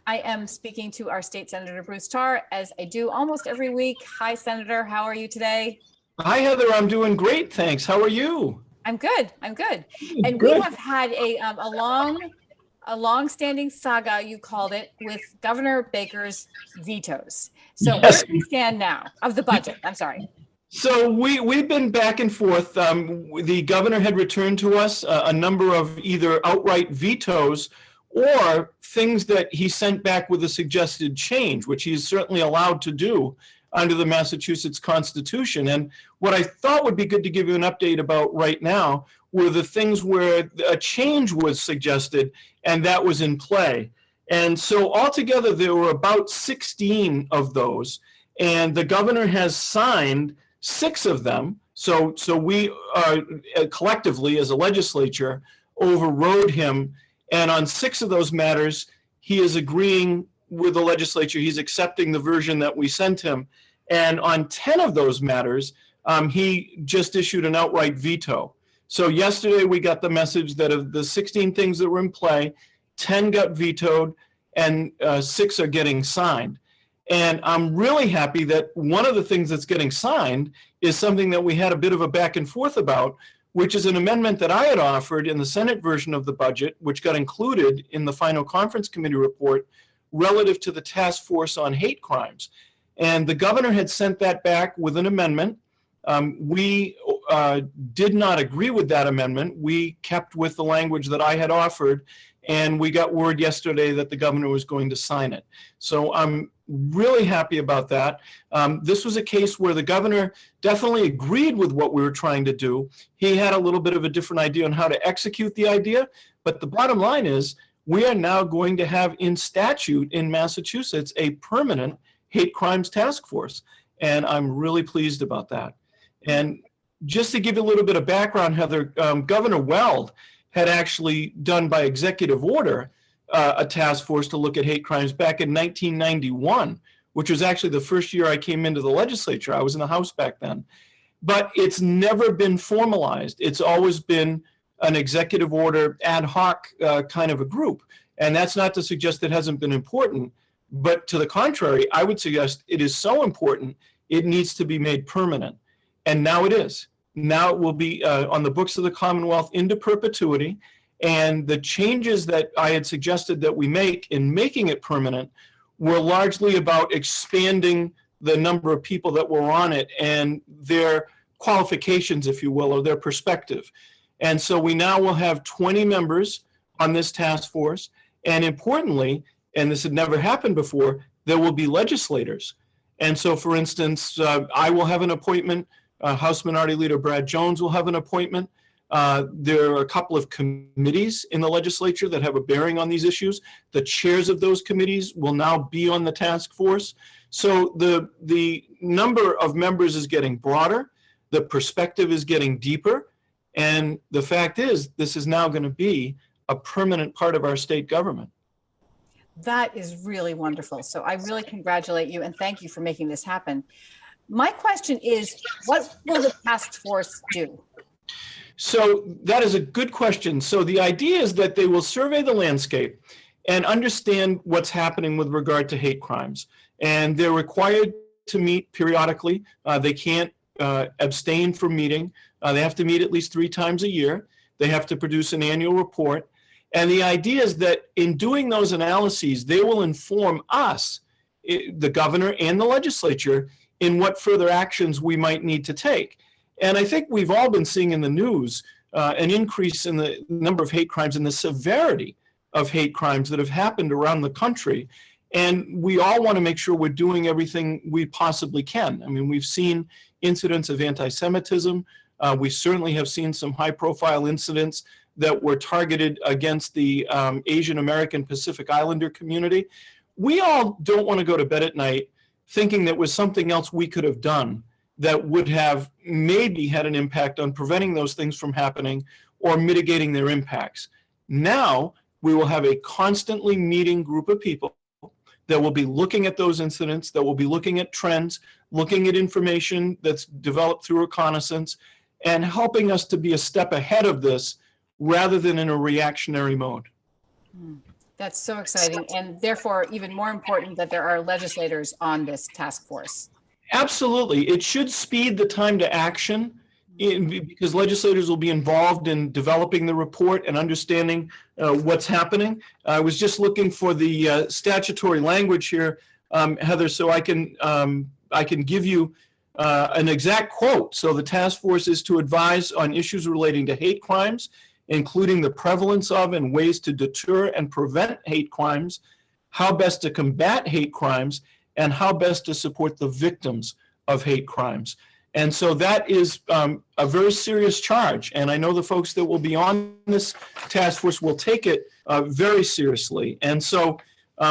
I am speaking to our state Senator Bruce Tarr, as I do almost every week. Hi, Senator. How are you today? Hi, Heather. I'm doing great, thanks. How are you? I'm good. I'm good. And Good. we have had a long-standing saga, you called it, with Governor Baker's vetoes. So Yes. where do we stand now of the budget? I'm sorry. So we've been back and forth. The governor had returned to us a number of either outright vetoes or things that he sent back with a suggested change, which he's certainly allowed to do under the Massachusetts Constitution. And what I thought would be good to give you an update about right now were the things where a change was suggested and that was in play. And so altogether, there were about 16 of those, and the governor has signed 6 of them. So we collectively, as a legislature, overrode him. And on 6 of those matters, he is agreeing with the legislature. He's accepting the version that we sent him. And on 10 of those matters, he just issued an outright veto. So yesterday we got the message that of the 16 things that were in play, 10 got vetoed and 6 are getting signed. And I'm really happy that one of the things that's getting signed is something that we had a bit of a back and forth about, which is an amendment that I had offered in the Senate version of the budget, which got included in the final conference committee report relative to the task force on hate crimes. And the governor had sent that back with an amendment. We did not agree with that amendment. We kept with the language that I had offered, and we got word yesterday that the governor was going to sign it. So I'm really happy about that. This was a case where the governor definitely agreed with what we were trying to do. He had a little bit of a different idea on how to execute the idea, but the bottom line is we are now going to have in statute in Massachusetts a permanent hate crimes task force, and I'm really pleased about that. And just to give you a little bit of background, Heather, Governor Weld had actually done by executive order a task force to look at hate crimes back in 1991, which was actually the first year I came into the legislature. I was in the House back then. But it's never been formalized. It's always been an executive order ad hoc kind of a group. And that's not to suggest it hasn't been important, but to the contrary, I would suggest it is so important, it needs to be made permanent. And now it is. Now it will be on the books of the Commonwealth into perpetuity. And the changes that I had suggested that we make in making it permanent were largely about expanding the number of people that were on it and their qualifications, if you will, or their perspective. And so we now will have 20 members on this task force. And importantly, and this had never happened before, there will be legislators. And so, for instance, I will have an appointment. House Minority Leader Brad Jones will have an appointment. There are a couple of committees in the legislature that have a bearing on these issues. The chairs of those committees will now be on the task force. So the number of members is getting broader. The perspective is getting deeper. And the fact is, this is now going to be a permanent part of our state government. That is really wonderful. So I really congratulate you and thank you for making this happen. My question is, what will the task force do? So that is a good question. So the idea is that they will survey the landscape and understand what's happening with regard to hate crimes. And they're required to meet periodically. They can't abstain from meeting. They have to meet at least 3 times a year. They have to produce an annual report. And the idea is that in doing those analyses, they will inform us, the governor and the legislature, in what further actions we might need to take. And I think we've all been seeing in the news an increase in the number of hate crimes and the severity of hate crimes that have happened around the country. And we all want to make sure we're doing everything we possibly can. I mean, we've seen incidents of anti-Semitism. We certainly have seen some high-profile incidents that were targeted against the Asian American Pacific Islander community. We all don't want to go to bed at night thinking that was something else we could have done that would have maybe had an impact on preventing those things from happening or mitigating their impacts. Now we will have a constantly meeting group of people that will be looking at those incidents, that will be looking at trends, looking at information that's developed through reconnaissance, and helping us to be a step ahead of this rather than in a reactionary mode. That's so exciting, and therefore even more important that there are legislators on this task force. Absolutely. It should speed the time to action because legislators will be involved in developing the report and understanding what's happening. I was just looking for the statutory language here, Heather, so I can give you an exact quote. So the task force is to advise on issues relating to hate crimes, including the prevalence of and ways to deter and prevent hate crimes, how best to combat hate crimes, and how best to support the victims of hate crimes. And so that is a very serious charge. And I know the folks that will be on this task force will take it very seriously. And so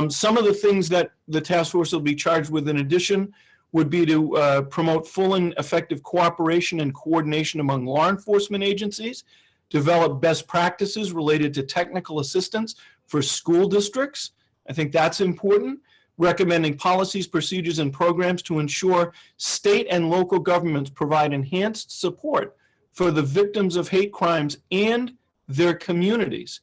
some of the things that the task force will be charged with in addition would be to promote full and effective cooperation and coordination among law enforcement agencies, develop best practices related to technical assistance for school districts. I think that's important. Recommending policies, procedures, and programs to ensure state and local governments provide enhanced support for the victims of hate crimes and their communities.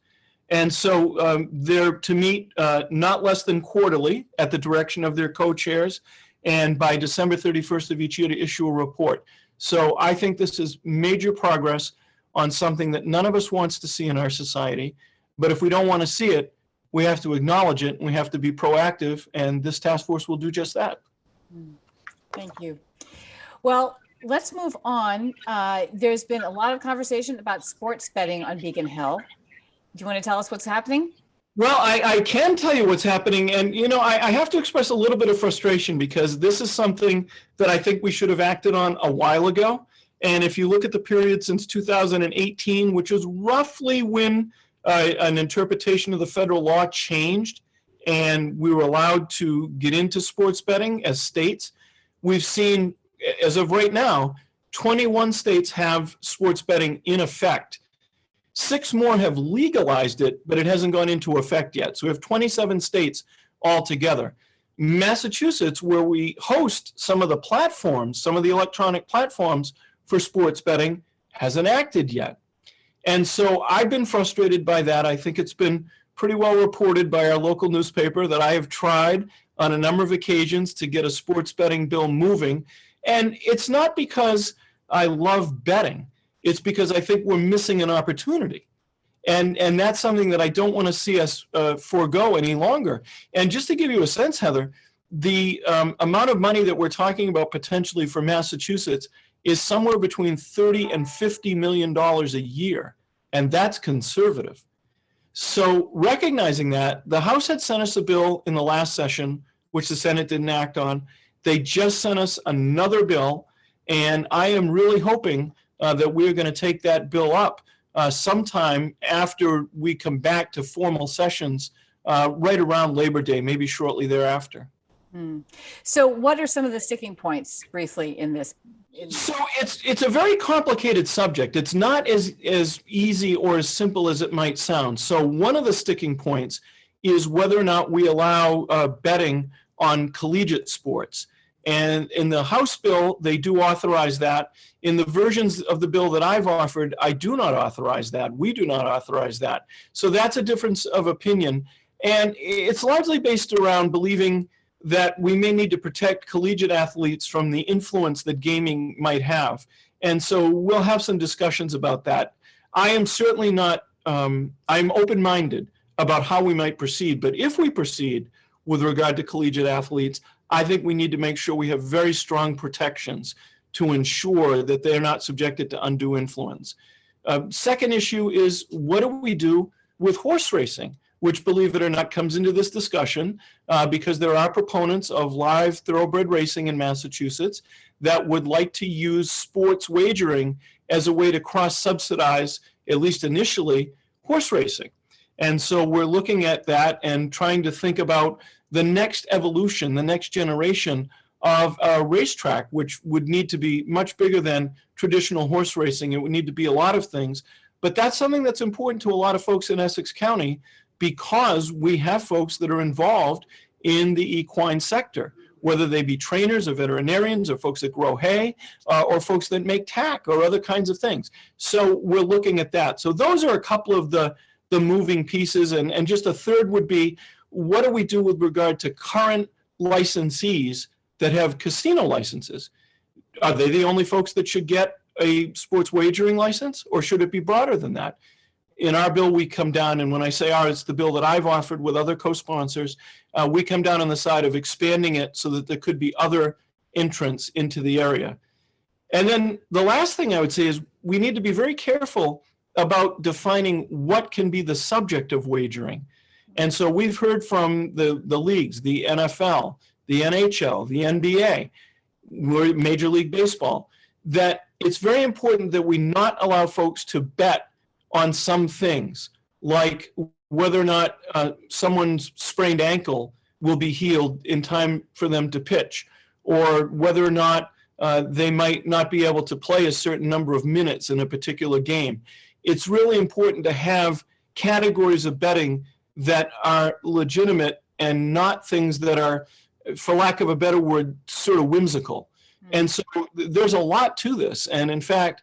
And so they're to meet not less than quarterly at the direction of their co-chairs, and by December 31st of each year to issue a report. So I think this is major progress on something that none of us wants to see in our society. But if we don't want to see it, we have to acknowledge it, and we have to be proactive, and this task force will do just that. Thank you. Well, let's move on. There's been a lot of conversation about sports betting on Beacon Hill. Do you want to tell us what's happening? Well, I can tell you what's happening, and you know, I have to express a little bit of frustration because this is something that I think we should have acted on a while ago. And if you look at the period since 2018, which was roughly when an interpretation of the federal law changed and we were allowed to get into sports betting as states, we've seen, as of right now, 21 states have sports betting in effect. 6 more have legalized it, but it hasn't gone into effect yet. So we have 27 states altogether. Massachusetts, where we host some of the platforms, some of the electronic platforms for sports betting, hasn't acted yet. And so I've been frustrated by that. I think it's been pretty well reported by our local newspaper that I have tried on a number of occasions to get a sports betting bill moving. And it's not because I love betting. It's because I think we're missing an opportunity. And that's something that I don't want to see us forego any longer. And just to give you a sense, Heather, the amount of money that we're talking about potentially for Massachusetts is somewhere between $30 and $50 million a year, and that's conservative. So recognizing that, the House had sent us a bill in the last session, which the Senate didn't act on. They just sent us another bill, and I am really hoping that we're going to take that bill up sometime after we come back to formal sessions right around Labor Day, maybe shortly thereafter. So what are some of the sticking points briefly in this? So it's a very complicated subject. It's not as easy or as simple as it might sound. So one of the sticking points is whether or not we allow betting on collegiate sports. And in the House bill, they do authorize that. In the versions of the bill that I've offered, I do not authorize that. We do not authorize that. So that's a difference of opinion. And it's largely based around believing that we may need to protect collegiate athletes from the influence that gaming might have. And so we'll have some discussions about that. I am certainly not, I'm open-minded about how we might proceed, but if we proceed with regard to collegiate athletes, I think we need to make sure we have very strong protections to ensure that they're not subjected to undue influence. Second issue is, what do we do with horse racing, which, believe it or not, comes into this discussion because there are proponents of live thoroughbred racing in Massachusetts that would like to use sports wagering as a way to cross-subsidize, at least initially, horse racing. And so we're looking at that and trying to think about the next evolution, the next generation of a racetrack, which would need to be much bigger than traditional horse racing. It would need to be a lot of things. But that's something that's important to a lot of folks in Essex County because we have folks that are involved in the equine sector, whether they be trainers or veterinarians or folks that grow hay or folks that make tack or other kinds of things. So we're looking at that. So those are a couple of the the moving pieces. And just a third would be, what do we do with regard to current licensees that have casino licenses? Are they the only folks that should get a sports wagering license, or should it be broader than that? In our bill, we come down, and when I say ours, it's the bill that I've offered with other co-sponsors, we come down on the side of expanding it so that there could be other entrants into the area. And then the last thing I would say is we need to be very careful about defining what can be the subject of wagering. And so we've heard from the leagues, the NFL, the NHL, the NBA, Major League Baseball, that it's very important that we not allow folks to bet on some things, like whether or not someone's sprained ankle will be healed in time for them to pitch, or whether or not they might not be able to play a certain number of minutes in a particular game. It's really important to have categories of betting that are legitimate and not things that are, for lack of a better word, sort of whimsical. And so there's a lot to this. And in fact,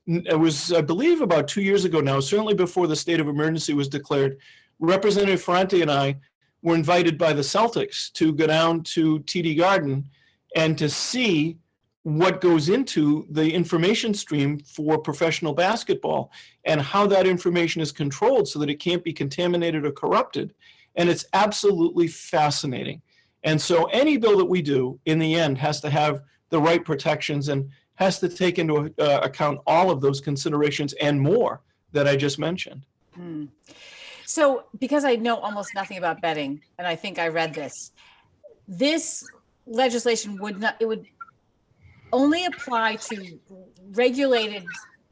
it was, I believe, about 2 years ago now, certainly before the state of emergency was declared, Representative Ferranti and I were invited by the Celtics to go down to TD Garden and to see what goes into the information stream for professional basketball and how that information is controlled so that it can't be contaminated or corrupted. And it's absolutely fascinating. And so any bill that we do in the end has to have the right protections and has to take into account all of those considerations and more that I just mentioned. So because I know almost nothing about betting, and I think I read this legislation would only apply to regulated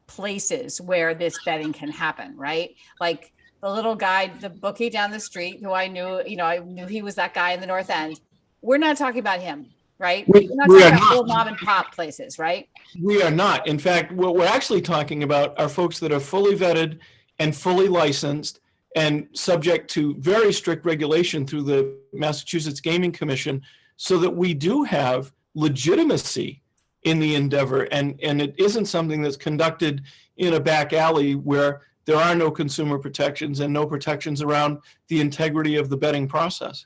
places where this betting can happen, right? Like the little guy, the bookie down the street who I knew, I knew he was that guy in the North End. We're not talking about him, right? We're not talking about little mom and pop places, right? We are not. In fact, what we're actually talking about are folks that are fully vetted and fully licensed and subject to very strict regulation through the Massachusetts Gaming Commission, so that we do have legitimacy in the endeavor, and it isn't something that's conducted in a back alley where there are no consumer protections and no protections around the integrity of the betting process.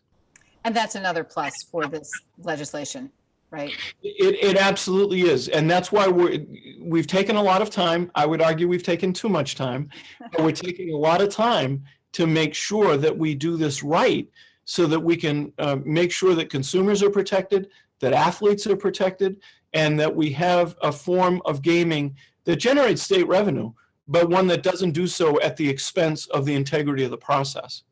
And that's another plus for this legislation, right? It absolutely is. And that's why we've taken a lot of time. I would argue we've taken too much time, but we're taking a lot of time to make sure that we do this right, so that we can make sure that consumers are protected, that athletes are protected, and that we have a form of gaming that generates state revenue, but one that doesn't do so at the expense of the integrity of the process.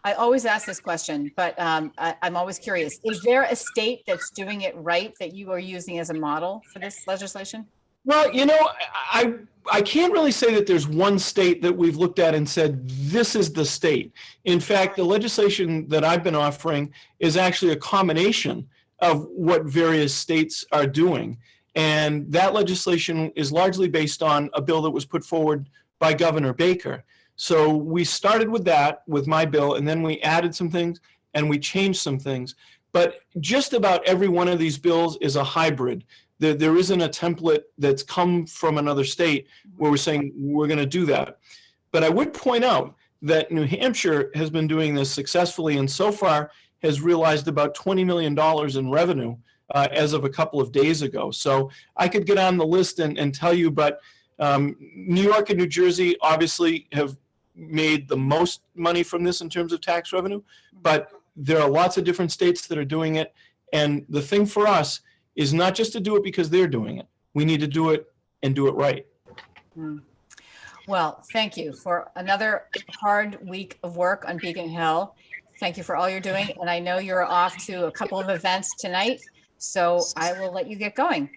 I always ask this question, but I'm always curious. Is there a state that's doing it right that you are using as a model for this legislation? Well, I can't really say that there's one state that we've looked at and said, this is the state. In fact, the legislation that I've been offering is actually a combination of what various states are doing. And that legislation is largely based on a bill that was put forward by Governor Baker. So we started with that, with my bill, and then we added some things and we changed some things. But just about every one of these bills is a hybrid. There isn't a template that's come from another state where we're saying we're going to do that. But I would point out that New Hampshire has been doing this successfully and so far has realized about $20 million in revenue as of a couple of days ago. So I could get on the list and tell you, but New York and New Jersey obviously have made the most money from this in terms of tax revenue, but there are lots of different states that are doing it. And the thing for us is not just to do it because they're doing it. We need to do it and do it right. Well, thank you for another hard week of work on Beacon Hill. Thank you for all you're doing. And I know you're off to a couple of events tonight, so I will let you get going.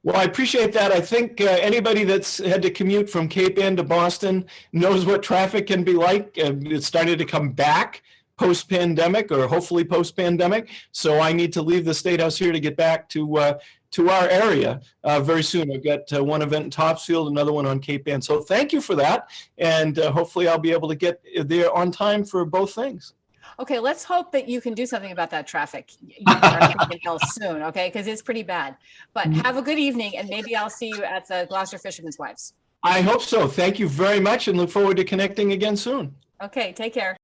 Well, I appreciate that. I think anybody that's had to commute from Cape Ann to Boston knows what traffic can be like. It started to come back post-pandemic, or hopefully post-pandemic. So I need to leave the State House here to get back to our area very soon. I've got one event in Topsfield, another one on Cape Ann. So thank you for that. And hopefully I'll be able to get there on time for both things. Okay, let's hope that you can do something about that traffic soon, okay? Because it's pretty bad. But have a good evening, and maybe I'll see you at the Gloucester Fisherman's Wives. I hope so. Thank you very much and look forward to connecting again soon. Okay, take care.